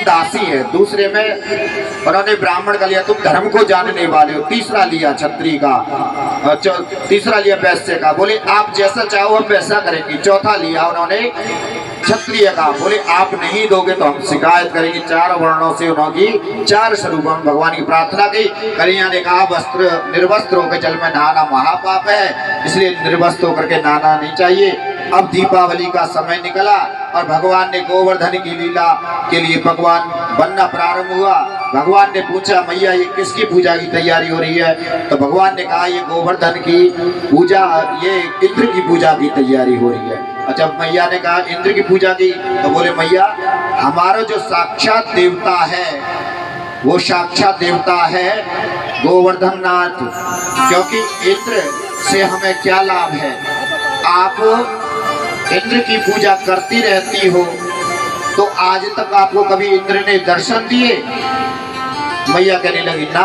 दासी है, दूसरे में उन्होंने ब्राह्मण का लिया, तुम धर्म को जानने वाले हो। तीसरा लिया क्षत्रिय का, तीसरा लिया वैश्य का, बोले आप जैसा चाहो हम वैसा करेंगे। चौथा लिया उन्होंने क्षत्रिय का, बोले आप नहीं दोगे तो हम शिकायत करेंगे। चार वर्णों से उन्होंने चार स्वरूपम भगवान की प्रार्थना की। कन्हैया ने कहा वस्त्र निर्वस्त्र होकर जल में नहाना महापाप है, इसलिए निर्वस्त्र होकर के नहाना नहीं चाहिए। अब दीपावली का समय निकला और भगवान ने गोवर्धन की लीला के लिए भगवान बनना प्रारंभ हुआ। भगवान ने पूछा मैया ये किसकी पूजा की तैयारी हो रही है? तो भगवान ने कहा ये गोवर्धन की पूजा, ये इंद्र की पूजा की तैयारी हो रही है। अच्छा, मैया ने कहा इंद्र की पूजा की, तो बोले मैया हमारा जो साक्षात देवता है वो साक्षात देवता है गोवर्धन नाथ, क्योंकि इंद्र से हमें क्या लाभ है? आप इंद्र की पूजा करती रहती हो, तो आज तक आपको कभी इंद्र ने दर्शन दिए? मैया कहने लगी ना।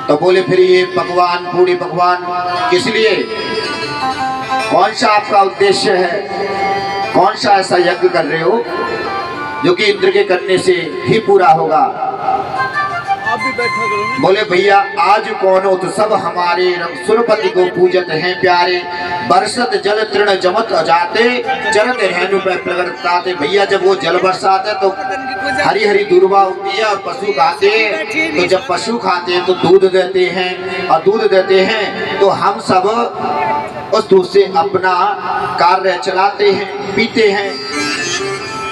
तो बोले फिर ये भगवान पूरी भगवान किस लिए, कौन सा आपका उद्देश्य है, कौन सा ऐसा यज्ञ कर रहे हो जो कि इंद्र के करने से ही पूरा होगा? आप भी बैठा करो। बोले भैया आज कौन उत्सव हमारे सुरपति को पूजत हैं प्यारे, बरसत जल तृण जमत जाते चरत रेणु पे प्रगटाते। भैया जब वो जल बरसाते तो हरी हरी दूर्वा होती है और पशु खाते हैं, तो जब पशु खाते हैं तो दूध देते हैं, और दूध देते हैं तो हम सब उस दूध से अपना कार्य चलाते हैं, पीते हैं।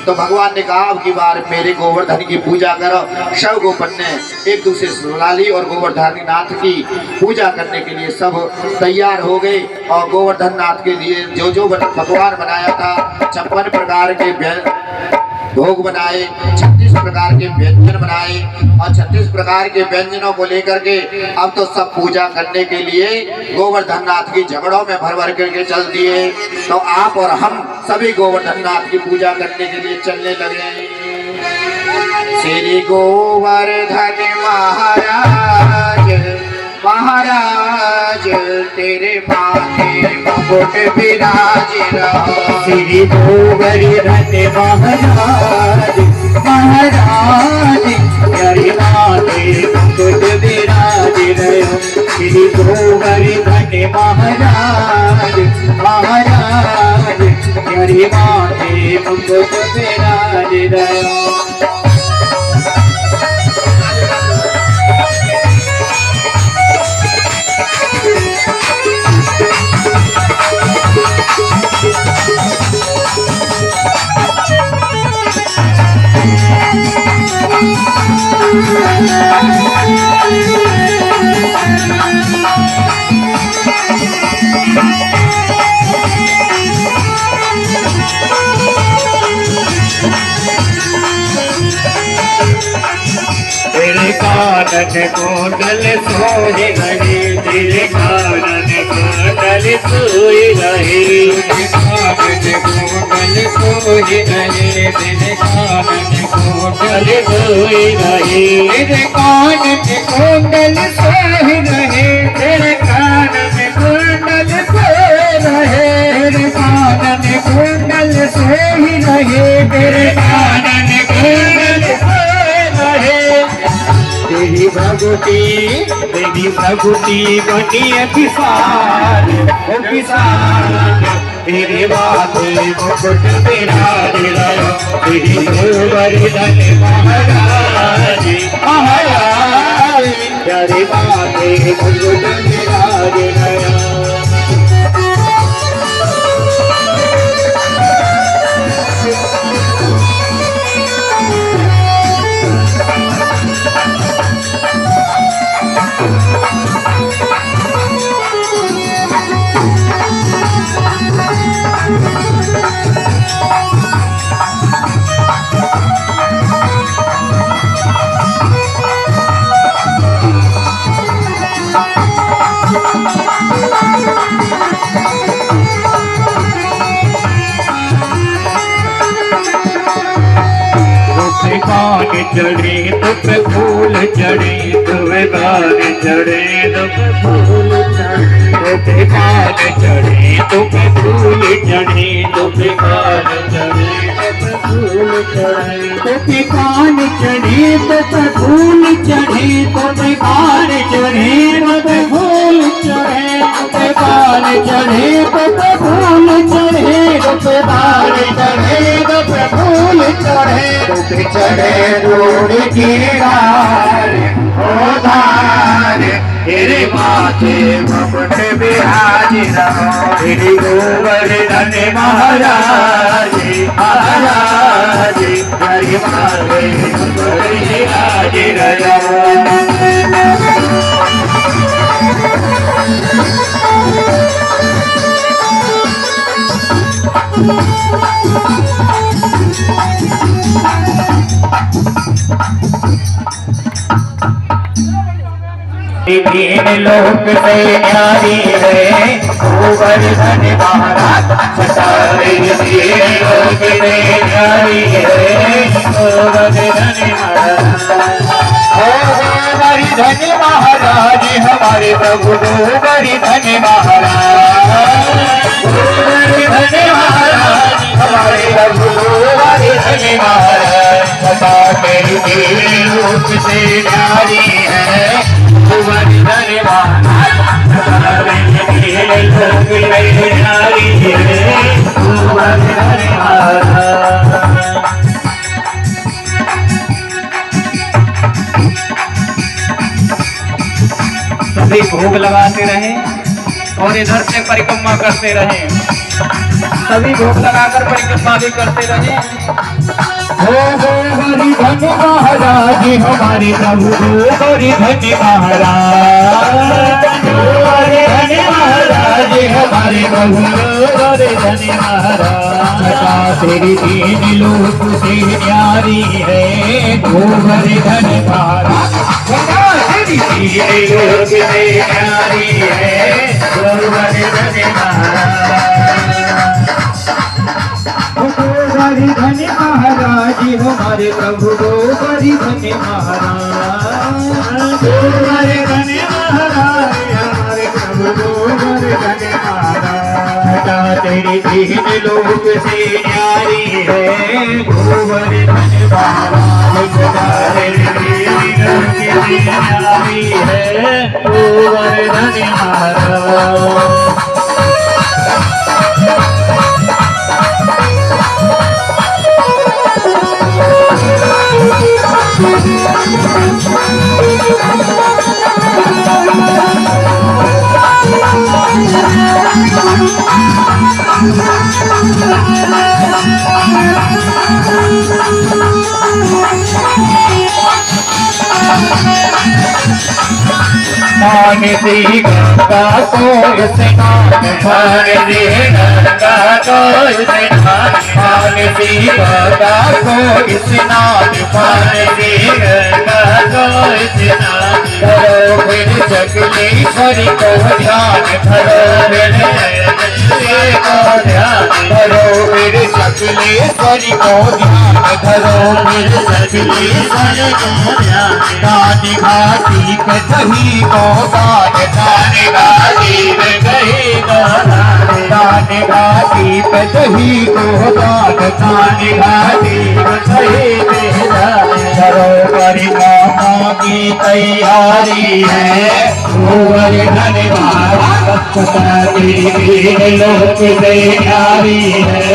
तो भगवान ने कहा अब की बार मेरे गोवर्धन की पूजा करो। सब गोपन ने एक दूसरे से सुना ली और गोवर्धन नाथ की पूजा करने के लिए सब तैयार हो गए। और गोवर्धन नाथ के लिए जो जो भगवान बनाया था 56 प्रकार के भोग बनाए, 36 प्रकार के व्यंजन बनाए, और 36 प्रकार के व्यंजनों को लेकर के अब तो सब पूजा करने के लिए गोवर्धन नाथ की झगड़ों में भर भर करके चल दिए। तो आप और हम सभी गोवर्धन नाथ की पूजा करने के लिए चलने लगे। श्री गोवर्धन महाराज महाराज तेरे माथे मुकुट विराज रहो। श्री गोवर्धन महाराज महाराज तेरे माथे मुकुट विराज रहो। श्री गोवर्धन महाराज महाराज तेरे माथे मुकुट विराज रहो। तेरे कानन कुंडल सोहे रहे, तेरे कानन कुंडल सोहे रहे, तेरे कानन कुंडल सोहे रहे, तेरे कानन कुंडल सोहे रहे, तेरे कानन कुंडल सोहे रहे, तेरे कानन कुंडल सोहे रहे, तेरे कानन कुंडल सोहे रहे, तेरे कानन कुंडल सोहे रहे। तेरी भगवती बनी किसान ओ किसान, तेरे माथे मुकुट विराज रहो। तेरी गोवर्धन महाराज महाराज तेरे माथे मुकुट विराज रहो। पान चढ़े तुम फूल चढ़े तुम पान चढ़े तुम फूल चढ़े तुम पान चढ़े तुम फूल चढ़े तुम पान चढ़े तुम फूल चढ़े तुम पान चढ़े तुम फूल चढ़े तुम पान चढ़े तुम फूल चढ़े तुम पान चढ़े तुम फूल चढ़े तुम पान चढ़े तुम फूल चढ़े तुम चढ़े दूर की रार ओ धार तेरे माथे मुकुट बिराज रहो तेरी गोवर्धन महाराज महाराज तेरी माथे मुकुट बिराज रहो। तीन लोक से न्यारी है गोवर्धन महाराज तीन लोक से न्यारी है गोवर्धन गोवर्धन महाराज हमारे प्रभु गोवर्धन महाराज गोवर्धन महाराज हमारे प्रभु गोवर्धन महाराज सदा तेरी तीन लोक से न्यारी है गोवर्धन महाराज गोवर्धन महाराज। सभी भोग लगाते रहें और इधर से परिक्रमा करते रहें, सभी भोग लगाकर परिक्रमा भी करते रहें। गोवर्धन महाराज हमारे प्रभु गोवर्धन महाराज गोवर्धन महाराज हमारे प्रभु गोवर्धन महाराज तेरी तीन लोक से न्यारी है गोवर्धन महाराज तेरी तीन लोक से न्यारी है गोवर्धन महाराज गोवर्धन महाराज हमारे प्रभु गोवर्धन महाराज गोवर्धन महाराज हमारे प्रभु गोवर्धन महाराज तेरी तीन लोक से न्यारी है गोवर्धन महाराज तेरी तीन लोक से न्यारी है गोवर्धन महाराज। मान सी गंगा को स्नान मान सी गंगा को स्नान मान सी गंगा को स्नान मान सी गंगा को स्नान करो फिर चकलेश्वरी को ध्यान धरो को ध्यान धरो फिर चकलेश्वरी को ध्यान धरो फिर चकलेश्वरी को ध्यान दान घाटी पे दही को दान घाटी पे दही को दान घाटी पे दही को दान घाटी पे दही करो परिक्रमा की तैयारी है गोवर्धन महाराज तीन लोक से न्यारी है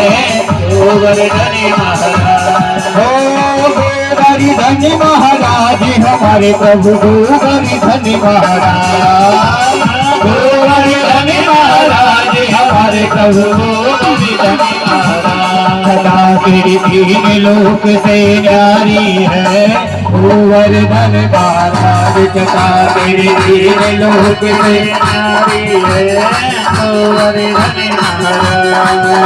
गोवर्धन महाराज गोवर्धन महाराज हमारे प्रभु गोवर्धन महाराज गोवर्धन महाराज हमारे प्रभु गोवर्धन महाराज सदा तेरी तीन लोक से न्यारी है गोवर्धन महाराज सदा तेरी तीन लोक से न्यारी है गोवर्धन महाराज।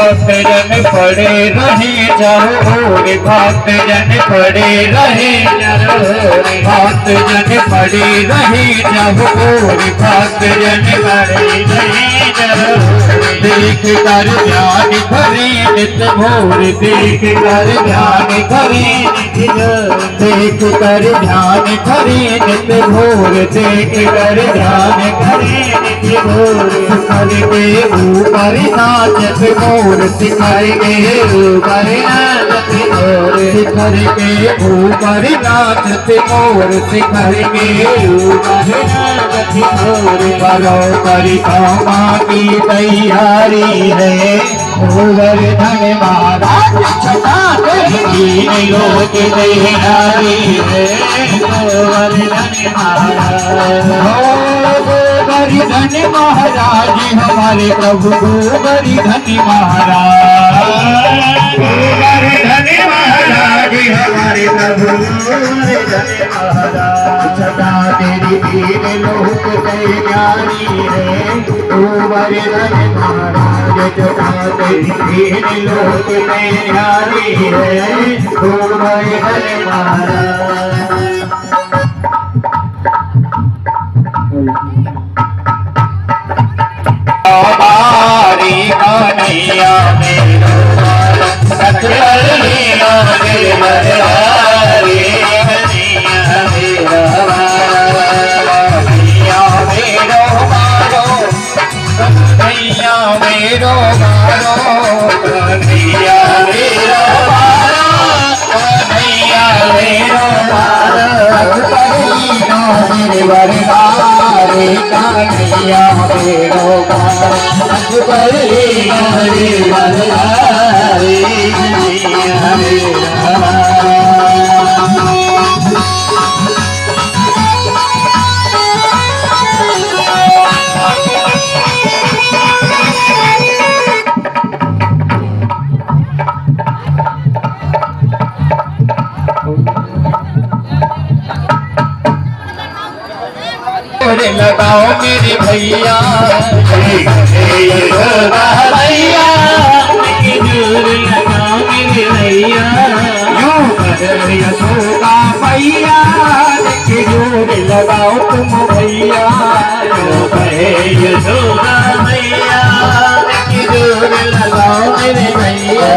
भक्त जन पड़े रहे जरूर, भक्त जन पड़े रहे जरूर, भक्त जन पड़े रहे जरूर, भक्त जन पड़े रहे जरूर। देख कर ध्यान करे नित भोर, देख कर ध्यान करे नित भोर, देख कर ध्यान करे नित भोर, देख कर ध्यान करे नित भोर। शिखर के ऊपर नाचत मोर, शिखर के ऊपर नाचत मोर, शिखर के ऊपर नाचत मोर, शिखर के ऊपर नाचत मोर। करो परिक्रमा की तैयारी है, गोवर्धन महाराज छटा की लोक तैयारी है, गोवर्धन महाराज, गोवर्धन महाराज हमारे प्रभु गोवर्धन महाराज, गोवर्धन महाराज हमारे प्रभु गोवर्धन महाराज। छटा तेरी तीन लोक तैयारी है, गोवर्धन महाराज, छटा तेरी तीन लोक तैयारी है, गोवर्धन महाराज। बारी कन्हैया मेरो सतरलिया मेरे मरहारी, कन्हैया मेरा कन्हैया मेरो मारो, कन्हैया मेरो मारो, कन्हैया मेरो मारो, कन्हैया मेरो मारो। मेरे बरदारे कन्हैया मेरो मारो, मेरे बरदारे कन्हैया मेरा मारो। लगाओ मेरे भैया भैया, जोर लगाओ मेरे भैया, यूं कर यशोदा भैया, जोर लगाओ तुम भैया, यशोदा भैया, जोर लगाओ मेरे भैया।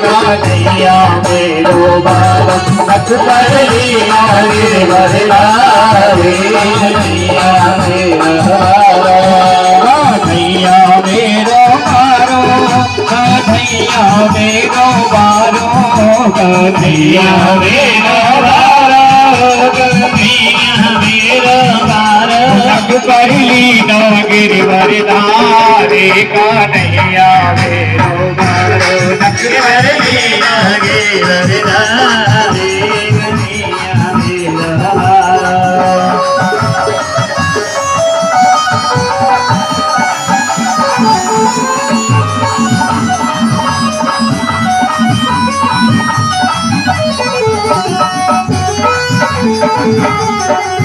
कन्हैया मेरो बाबा नथ पर लिया मेरे बरदारे, कन्हैया मेरा कन्हैया मेरो मारो, कन्हैया मेरो मारो, कन्हैया मेरो मारो, कन्हैया मेरो मारो। नथ पर लीना गिरि बरदारे, कन्हैया मेरो मारो, नथ पर लीना गिरि बरदारे, कन्हैया मेरा मारो।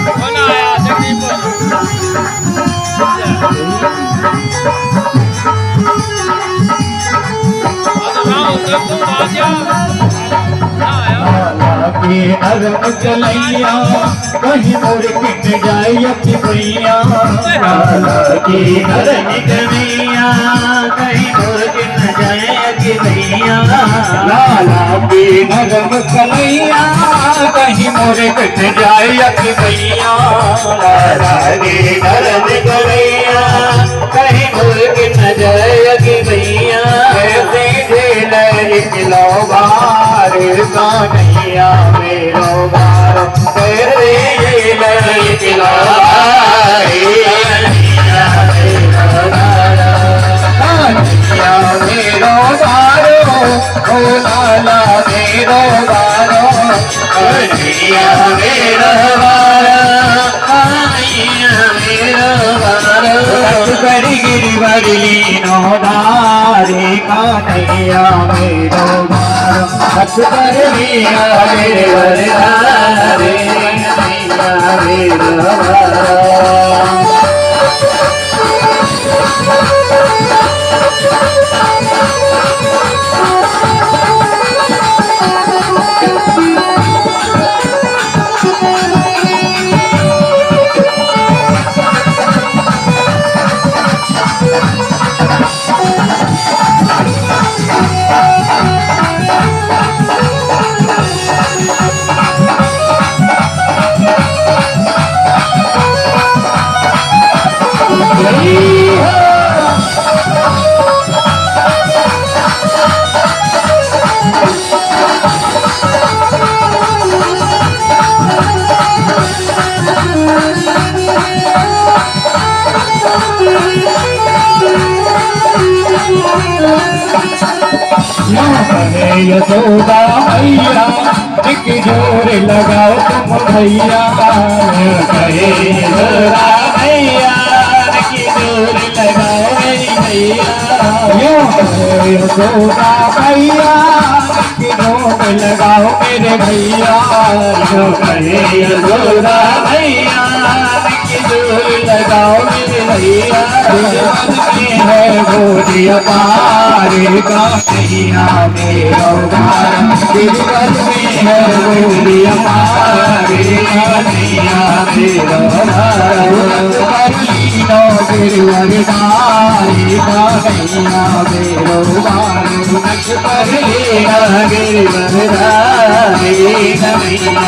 कौन आया जगदीप? नरम चलैया कहीं मोर किट जाय भैया, की नरम चलैया कहीं मोर किट जाय भैया, लाला की नरम चलैया कहीं मोर किट जाय भैया, लाला की नरम चलैया कहीं मोर किट जाय भैया। निकलो बार कन्हैया मेरो बार, तेरे निकलो कन्हैया मेरो बारो, ओ लाला मेरो बारो, कन्हैया मेरो बारो, कन्हैया मेरो बारो। कर गिरिवरी नौदारे कन्हैया मेरो बारो, हथ कर लिया मेरे वरदारे, कन्हैया मेरो बारो। यशोदा मैया की जोर लगाओ तुम भैया कहे यशोदा मैया की जोर लगाओ मेरी भैया यशोदा मैया की जोर लगाओ मेरे भैया कहे यशोदा मैया की जोर लगाओ मेरे भैया है गोदिया पारे का नैया मेरो भार गिरवर में है गोदिया पारे का नैया मेरो भार नो गिरवर पारे का नैया मेरो भार नक्श पर लेना गिरवर पारे का नैया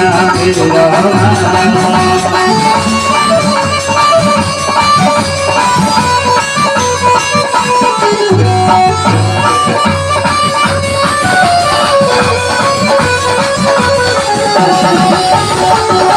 मेरो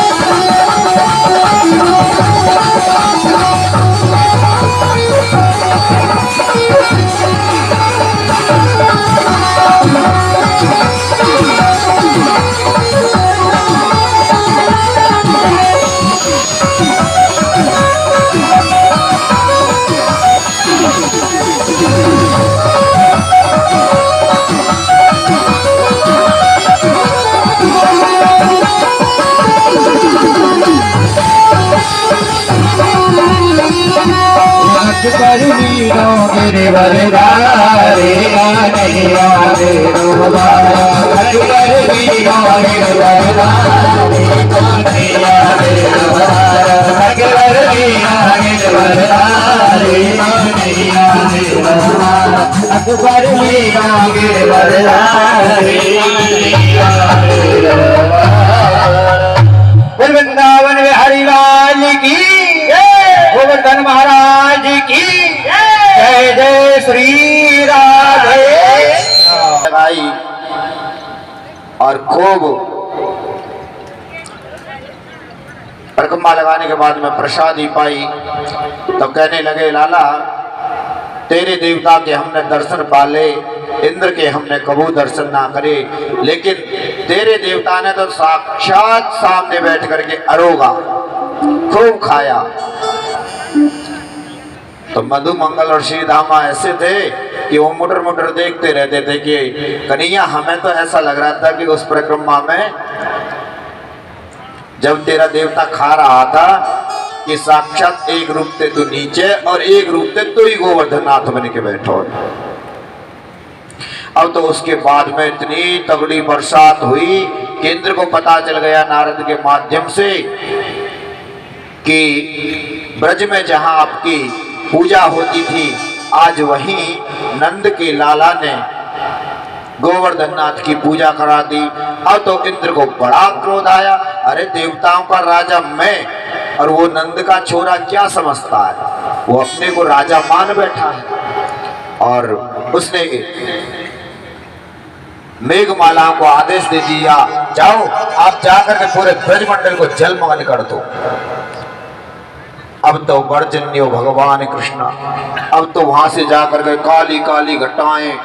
भार गिरवर रे नैया मेरो भार गिरवर नैया मेरो भार गिरवर गिरवर रे नैया मेरो भार अकबर गिरवर रे नैया मेरो भार। वृंदावन में हरिलाल की गोवर्धन महाराज की जय जय श्री राधे। लगाई और खूब परिक्रमा लगाने के बाद में प्रसादी पाई तो कहने लगे लाला तेरे देवता के हमने दर्शन पाले, इंद्र के हमने कबू दर्शन ना करे, लेकिन तेरे देवता ने तो साक्षात सामने बैठ करके अरोगा खूब खाया। तो मधु मंगल और श्री धामा ऐसे थे कि वो मुटर मुटर देखते रहते थे कि कन्हैया हमें तो ऐसा लग रहा था कि उस परिक्रमा में जब तेरा देवता खा रहा था कि साक्षात एक रूप से तू नीचे और एक रूप से तू ही गोवर्धननाथ बन के बैठो। अब तो उसके बाद में इतनी तगड़ी बरसात हुई कि इंद्र को पता चल गया नारद के माध्यम से कि ब्रज में जहां आपकी पूजा होती थी आज वहीं नंद के लाला ने गोवर्धननाथ की पूजा करा दी। अब तो इंद्र को बड़ा क्रोध आया, अरे देवताओं का राजा मैं और वो नंद का छोरा क्या समझता है, वो अपने को राजा मान बैठा है। और उसने मेघमालाओं को आदेश दे दिया जाओ आप जाकर के पूरे ब्रजमंडल को जलमग्न कर दो। अब तो वर्जन्यो भगवान कृष्ण, अब तो वहां से जाकर के काली काली घटाएं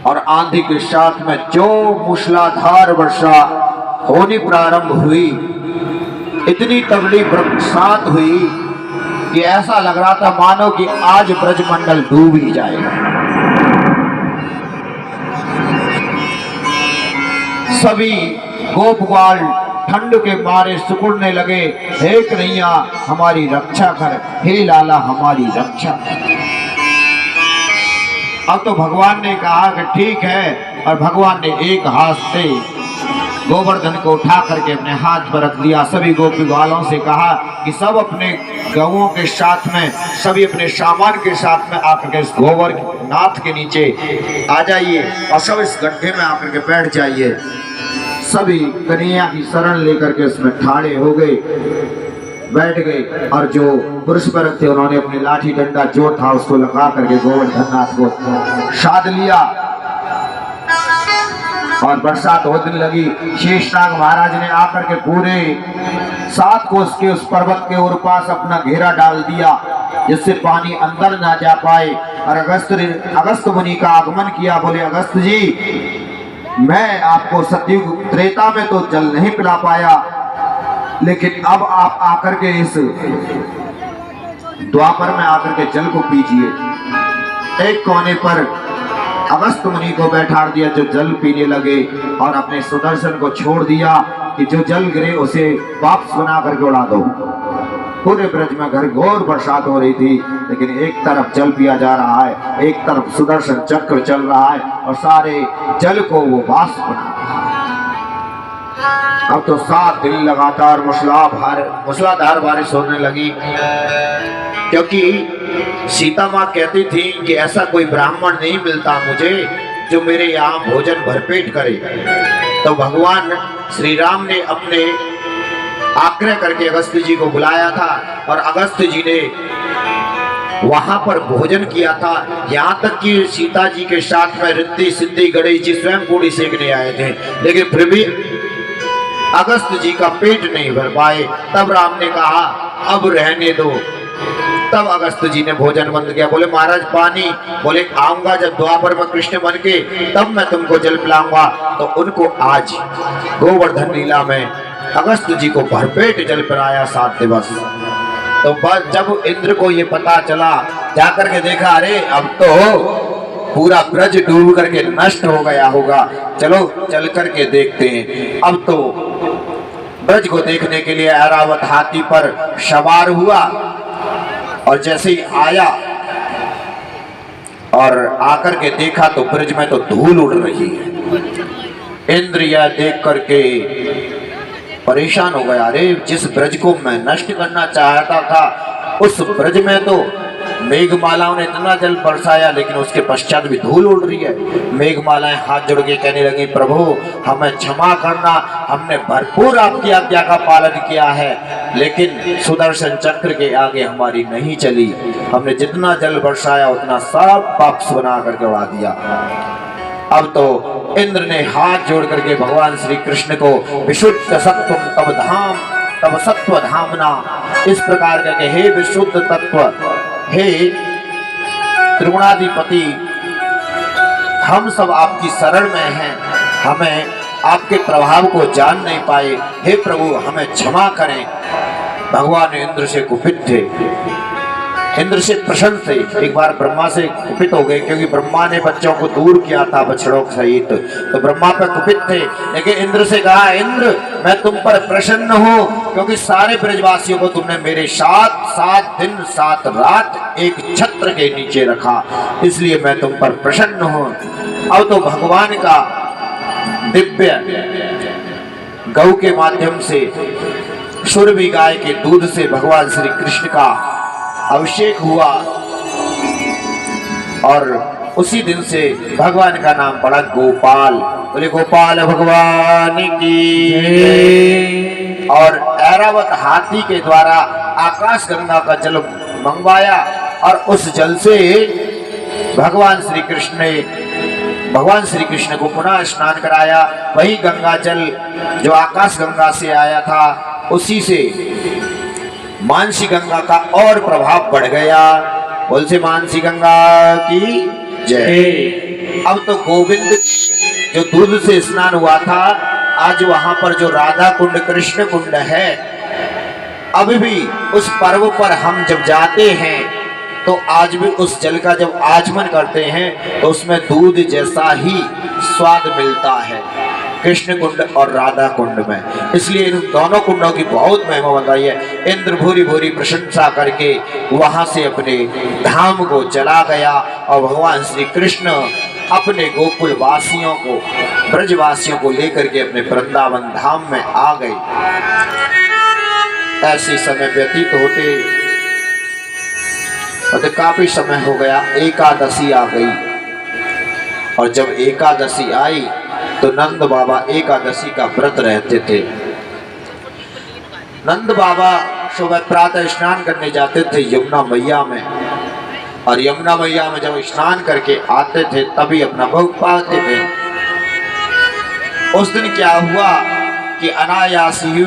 और आंधी के साथ में जो मूसलाधार वर्षा होनी प्रारंभ हुई, इतनी तगड़ी बरसात हुई कि ऐसा लग रहा था मानो कि आज ब्रजमंडल डूब ही जाएगा। सभी गोपबाल ठंड के मारे सिकुड़ने लगे, हे कन्हैया हमारी रक्षा कर, हे लाला हमारी रक्षा कर। अब तो भगवान ने कहा कि ठीक है, और भगवान ने एक हाथ से गोवर्धन को उठा करके अपने हाथ पर रख दिया। सभी गोपी बालों से कहा कि सब अपने गौओं के साथ में, सभी अपने सामान के साथ में आकर के इस गोवर्धननाथ के नीचे आ जाइए और सब इस गड्ढे में आकर के बैठ जाइए। सभी कन्हैया की शरण लेकर के उसमें ठाड़े हो गए, बैठ गए, और जो पुरुष वर्ग थे उन्होंने अपनी लाठी डंडा जो था उसको लगा करके गोवर्धननाथ को साध लिया। और बरसात होने लगी। शेषनाग महाराज ने आकर के पूरे 7 कोस के उस पर्वत के ओर पास अपना घेरा डाल दिया जिससे पानी अंदर ना जा पाए। और अगस्त मुनि का आगमन किया। बोले अगस्त जी मैं आपको सतयुग त्रेता में तो जल नहीं पिला पाया, लेकिन अब आप आकर के इस द्वापर में आकर के जल को पीजिए। एक कोने पर अगस्त मुनि को बैठा दिया जो जल पीने लगे और अपने सुदर्शन को छोड़ दिया कि जो जल गिरे उसे वापस बना करके उड़ा दो। पूरे ब्रज में घोर बरसात हो रही थी, लेकिन एक तरफ जल पिया जा रहा है, एक तरफ सुदर्शन चक्र चल रहा है और सारे जल को वो वाष्प बना रहा है। अब तो 7 दिन लगातार मूसलाधार बारिश होने लगी, क्योंकि सीता माँ कहती थी कि ऐसा कोई ब्राह्मण नहीं मिलता मुझे जो मेरे यहाँ भोजन भरपेट करे। तो भगवान श्री राम ने अपने आग्रह करके अगस्त जी को बुलाया था और अगस्त जी ने वहां पर भोजन किया था। यहाँ तक कि सीता जी के साथ में रिद्धि सिद्धि गणेश जी स्वयं पूरी सेकने आए थे, लेकिन फिर भी अगस्त जी का पेट नहीं भर पाए। तब राम ने कहा अब रहने दो। तब अगस्त जी ने भोजन बंद किया। बोले महाराज पानी, बोले आऊंगा जब द्वापर में कृष्ण बन के, तब मैं तुमको जल पिलाऊंगा। तो उनको आज गोवर्धन लीला में अगस्त जी को भरपेट जल पिलाया 7 दिवस। तो बस जब इंद्र को ये पता चला, जाकर के देखा अरे अब तो पूरा ब्रज डूब करके नष्ट हो गया होगा, चलो चल करके देखते हैं। अब तो ब्रज को देखने के लिए ऐरावत हाथी पर सवार हुआ और जैसे ही आया और आकर के देखा तो ब्रज में तो धूल उड़ रही है। इंद्र यह देख करके परेशान हो गया, अरे जिस ब्रज को मैं नष्ट करना चाहता था उस ब्रज में तो मेघमालाओं ने इतना जल बरसाया, लेकिन उसके पश्चात भी धूल उड़ रही है। मेघमालाएं हाथ जोड़ के कहने लगी प्रभु हमें क्षमा करना, हमने भरपूर आपकी आज्ञा का पालन किया है, लेकिन सुदर्शन चक्र के आगे हमारी नहीं चली। हमने जितना जल बरसाया उतना सब वापस बना करके उड़ा दिया। अब तो इंद्र ने हाथ जोड़ करके भगवान श्री कृष्ण को विशुद्ध सत्वम तब धाम तब सत्व धामना इस प्रकार का हे विशुद्ध तत्व, हे त्रिगुणाधिपति, हम सब आपकी शरण में हैं, हमें आपके प्रभाव को जान नहीं पाए, हे प्रभु हमें क्षमा करें। भगवान इंद्र से कुपित थे, इंद्र से प्रसन्न थे। एक बार ब्रह्मा से कुपित हो गए, क्योंकि ब्रह्मा ने बच्चों को दूर किया था बछड़ों सहित, तो ब्रह्मा पर कुपित थे। लेकिन इंद्र से कहा इंद्र मैं तुम पर प्रसन्न हूँ, क्योंकि सारे ब्रजवासियों को तुमने मेरे साथ 7 दिन 7 रात एक छत्र के नीचे रखा, इसलिए मैं तुम पर प्रसन्न हूँ। अब तो भगवान का दिव्य गौ के माध्यम से सुरभि गाय के दूध से भगवान श्री कृष्ण का अभिषेक हुआ और उसी दिन से भगवान का नाम पड़ा गोपाल। बोले गोपाल भगवान की। और ऐरावत हाथी के द्वारा आकाश गंगा का जल मंगवाया और उस जल से भगवान श्री कृष्ण को पुनः स्नान कराया। वही गंगा जल जो आकाश गंगा से आया था, उसी से मानसी गंगा का और प्रभाव बढ़ गया। बोल से मानसी गंगा की जय। अब तो गोविंद जो दूध से स्नान हुआ था, आज वहां पर जो राधा कुंड कृष्ण कुंड है, अभी भी उस पर्व पर हम जब जाते हैं तो आज भी उस जल का जब आचमन करते हैं तो उसमें दूध जैसा ही स्वाद मिलता है, कृष्ण कुंड और राधा कुंड में। इसलिए इन दोनों कुंडों की बहुत महिमा बताई है। इंद्र भूरी भूरी प्रशंसा करके वहां से अपने धाम को चला गया और भगवान श्री कृष्ण अपने गोकुल वासियों को, ब्रजवासियों को लेकर के अपने वृंदावन धाम में आ गए। ऐसे समय व्यतीत होते काफी समय हो गया, एकादशी आ गई। और जब एकादशी आई तो नंद बाबा एकादशी का व्रत रहते थे। नंद बाबा सुबह प्रातः स्नान करने जाते थे यमुना मैया में, और यमुना मैया में जब स्नान करके आते थे तभी अपना भोग पाते थे। उस दिन क्या हुआ कि अनायासी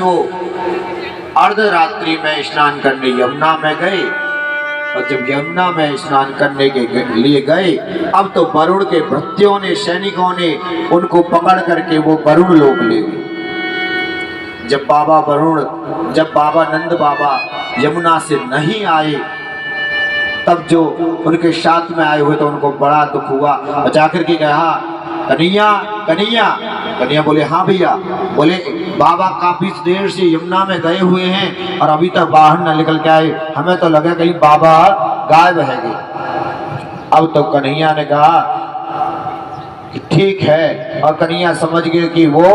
अर्धरात्रि में स्नान करने यमुना में गए और जब यमुना में स्नान करने के लिए गए, अब तो वरुण के भृत्यों ने, सैनिकों ने उनको पकड़ करके वो वरुण लोक ले गए। जब बाबा नंद बाबा यमुना से नहीं आए, तब जो उनके साथ में आए हुए तो उनको बड़ा दुख हुआ और जाकर के कहा, कन्हैया कन्हैया। कन्हैया बोले हाँ भैया। बोले बाबा काफी देर से यमुना में गए हुए हैं और अभी तक बाहर न निकल के आए, हमें तो लगा कहीं बाबा गायब है गए। अब तो कन्हैया ने कहा कि ठीक है, और कन्हैया समझ गए कि वो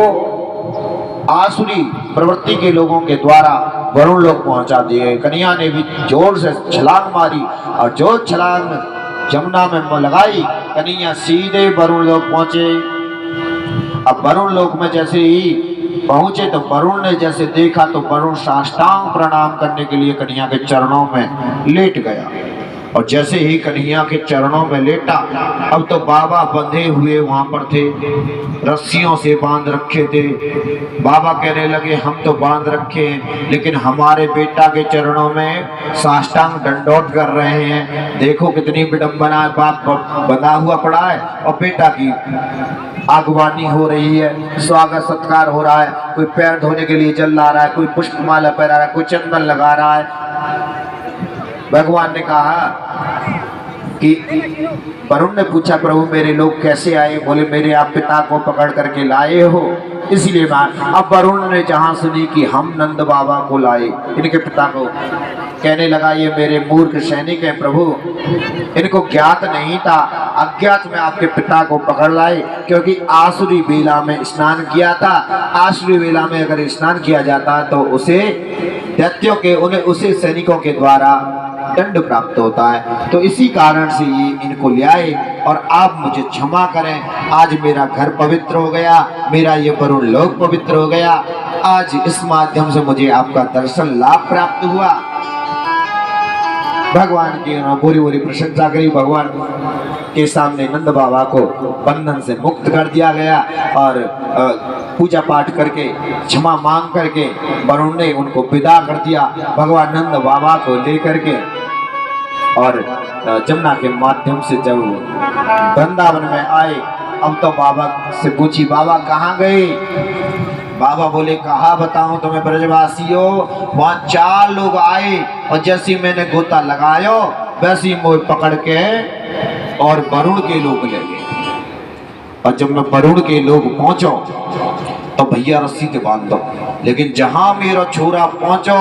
आसुरी प्रवृत्ति के लोगों के द्वारा वरुण लोक पहुंचा दिए। कन्हैया ने भी जोर से छलांग मारी और जो छलांग यमुना में लगाई, कन्हैया सीधे वरुण लोक पहुंचे। अब वरुण लोक में जैसे ही पहुंचे तो वरुण ने जैसे देखा तो वरुण साष्टांग प्रणाम करने के लिए कन्हैया के चरणों में लेट गया। और जैसे ही कन्हैया के चरणों में लेटा, अब तो बाबा बंधे हुए वहां पर थे, रस्सियों से बांध रखे थे। बाबा कहने लगे हम तो बांध रखे हैं, लेकिन हमारे बेटा के चरणों में साष्टांग दंडोत कर रहे हैं। देखो कितनी विडंबना है, बाप बंधा हुआ पड़ा है और बेटा की आगवानी हो रही है, स्वागत सत्कार हो रहा है, कोई पैर धोने के लिए जल ला रहा है, कोई पुष्पमाला पहना रहा है, कोई चंदन लगा रहा है। भगवान ने कहा कि वरुण ने पूछा प्रभु मेरे लोग कैसे आए? बोले मेरे आप पिता को पकड़ करके लाए हो, इसलिए मैं। अब वरुण ने जहां सुनी कि हम नंद बाबा को लाए, इनके पिता को, कहने लगा ये मेरे मूर्ख सैनिक हैं प्रभु, इनको ज्ञात नहीं था, अज्ञात में आपके पिता को पकड़ लाए, क्योंकि आसुरी बेला में स्नान किया था। आसुरी बेला में अगर स्नान किया जाता तो उसे दैत्यों के, उन्हें उसे सैनिकों के द्वारा दंड प्राप्त होता है। तो इसी कारण से ये इनको ले आए और आप मुझे क्षमा करें, आज मेरा घर पवित्र हो गया, मेरा ये वरुण लोक पवित्र हो गया, आज इस माध्यम से मुझे आपका दर्शन लाभ प्राप्त हुआ। भगवान की बोली बोली प्रशंसा करी। भगवान के सामने नंद बाबा को बंधन से मुक्त कर दिया गया और पूजा पाठ करके क्षमा मांग करके वरुण ने उनको विदा कर दिया। भगवान नंद बाबा को लेकर के और जमुना के माध्यम से जब वृंदावन में आए, अब तो बाबा से पूछी बाबा कहाँ गए? बाबा बोले कहा बताऊं तुम्हें ब्रजवासियों, वहां 4 लोग आए और जैसे मैंने गोता लगायो वैसे ही मोह पकड़ के और वरुण के लोग ले गए। और जब मैं वरुण के लोग पहुंचो तो भैया रस्सी के बांध दो, लेकिन जहां मेरा छोरा पहुंचो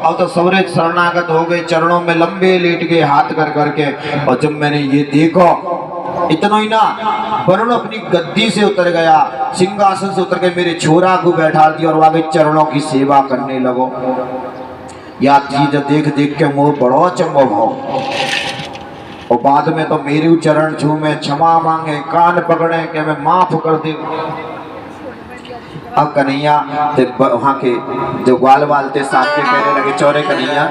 अब तो सबरे शरणागत हो गए, चरणों में लंबे लेट गए हाथ कर करके। और जब मैंने ये देखो, इतना ही ना, वरुण अपनी गद्दी से उतर गया, सिंहासन से उतर के मेरे छोरा को बैठा दिया और आगे चरणों की सेवा करने लगो। या चीज देख देख के मोह बड़ो चंबो भाव, और बाद में तो मेरे चरण छूमे, क्षमा मांगे, कान पकड़े कि मैं माफ कर दे। अब कन्हैया वहाँ के जो ग्वाल वाल थे सामने कहने लगे चौरे कन्हैया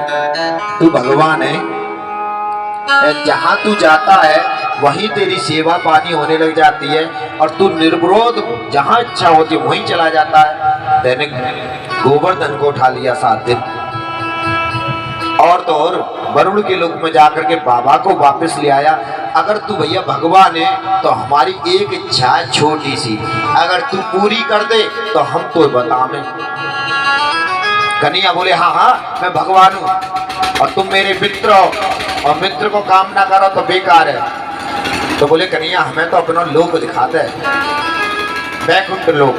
तू भगवान है, जहाँ तू जाता है वहीं तेरी सेवा पानी होने लग जाती है और तू निर्विरोध जहाँ इच्छा होती है वहीं चला जाता है। मैंने गोवर्धन को उठा लिया 7 दिन, और तो और वरुण के लोक में जाकर के बाबा को वापस ले आया। अगर तू भैया भगवान है तो हमारी एक इच्छा है छोटी सी, अगर तू पूरी कर दे तो हम तो बतावें। कन्हैया बोले हाँ हाँ मैं भगवान हूँ और तुम मेरे मित्र हो, और मित्र को काम ना करो तो बेकार है। तो बोले कन्हैया हमें तो अपना लोक दिखाते हैं, वैकुंठ लोक।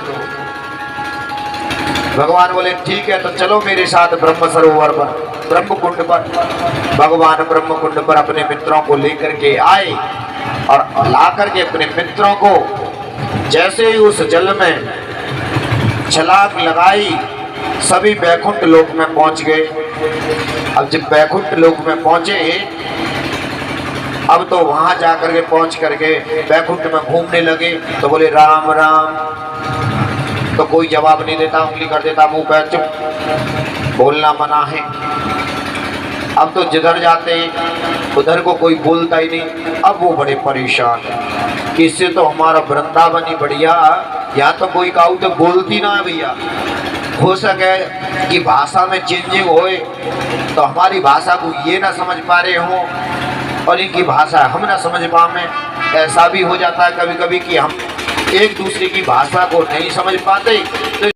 भगवान बोले ठीक है तो चलो मेरे साथ ब्रह्म सरोवर पर, ब्रह्म कुंड पर। भगवान ब्रह्म कुंड पर अपने मित्रों को लेकर के आए और ला करके अपने मित्रों को जैसे ही उस जल में छलांग लगाई, सभी वैकुंठ लोक में पहुंच गए। अब जब वैकुंठ लोक में पहुंचे, अब तो वहां जाकर के पहुंच करके वैकुंठ में घूमने लगे। तो बोले राम राम, तो कोई जवाब नहीं देता, उंगली कर देता मुंह पे, चुप, बोलना मना है। अब तो जिधर जाते उधर को कोई बोलता ही नहीं। अब वो बड़े परेशान कि इससे तो हमारा वृंदावन ही बढ़िया, या तो कोई कहूँ तो बोलती ना है भैया, हो सके कि भाषा में चेंजिंग होए तो हमारी भाषा को ये ना समझ पा रहे हों और इनकी भाषा हम ना समझ पाए। ऐसा भी हो जाता है कभी कभी कि हम एक दूसरे की भाषा को नहीं समझ पाते। तो